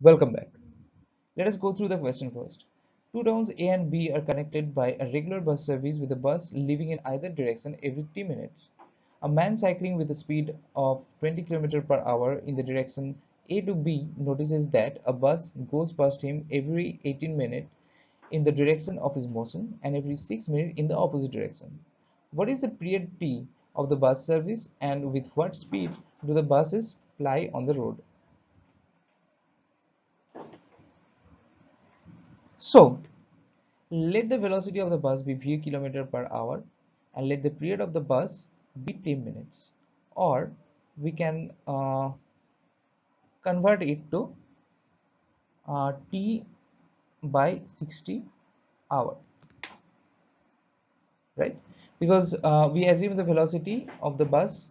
Welcome back. Let us go through the question first. Two towns A and B are connected by a regular bus service with a bus leaving in either direction every 3 minutes. A man cycling with a speed of 20 km per hour in the direction A to B notices that a bus goes past him every 18 minutes in the direction of his motion and every 6 minutes in the opposite direction. What is the period T of the bus service and with what speed do the buses ply on the road? So, let the velocity of the bus be v km per hour and let the period of the bus be 10 minutes. Or we can convert it to t by 60 hour, right? Because we assume the velocity of the bus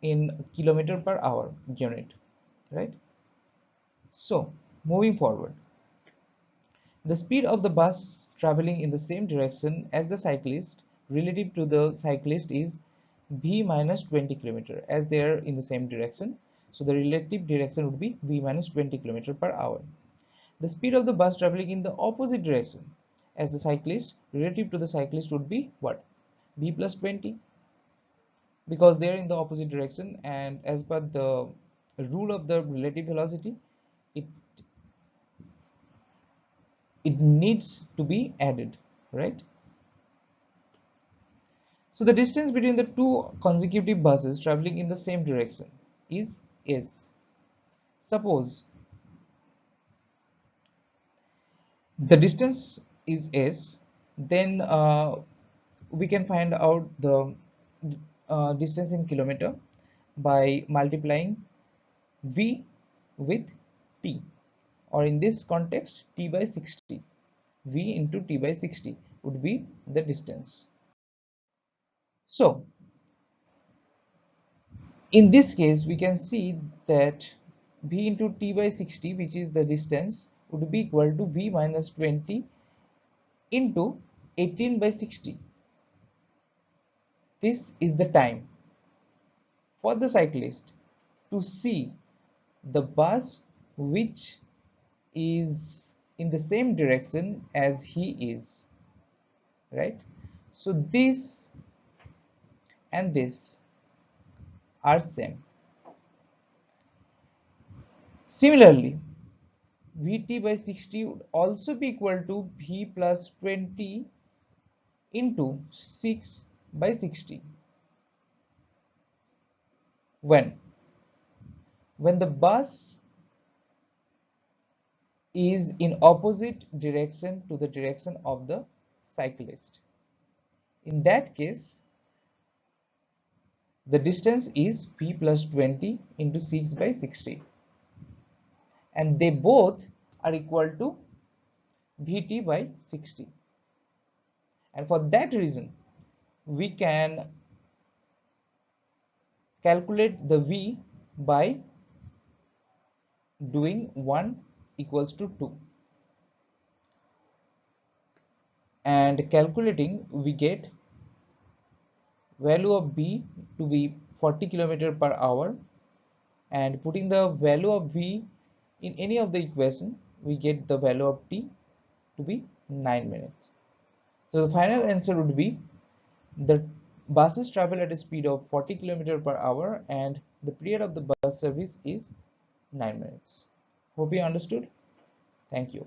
in kilometer per hour unit, right? So, moving forward. The speed of the bus traveling in the same direction as the cyclist relative to the cyclist is v minus 20 km as they are in the same direction. So the relative direction would be v minus 20 km per hour. The speed of the bus traveling in the opposite direction as the cyclist relative to the cyclist would be what? V plus 20, because they are in the opposite direction, and as per the rule of the relative velocity, it needs to be added, right? So the distance between the two consecutive buses traveling in the same direction is s. Suppose the distance is s, then we can find out the distance in kilometer by multiplying v with t, or in this context t by 60. V into t by 60 would be the distance. So in this case we can see that v into t by 60, which is the distance, would be equal to v minus 20 into 18 by 60. This is the time for the cyclist to see the bus which is in the same direction as he is, right? So this and this are same. Similarly, Vt by 60 would also be equal to V plus 20 into 6 by 60. When the bus is in opposite direction to the direction of the cyclist. In that case, the distance is V plus 20 into 6 by 60. And they both are equal to Vt by 60. And for that reason, we can calculate the V by doing 1 equals to 2. And calculating, we get value of B to be 40 km per hour, and putting the value of V in any of the equation, we get the value of T to be 9 minutes. So the final answer would be the buses travel at a speed of 40 km per hour and the period of the bus service is 9 minutes. Hope you understood. Thank you.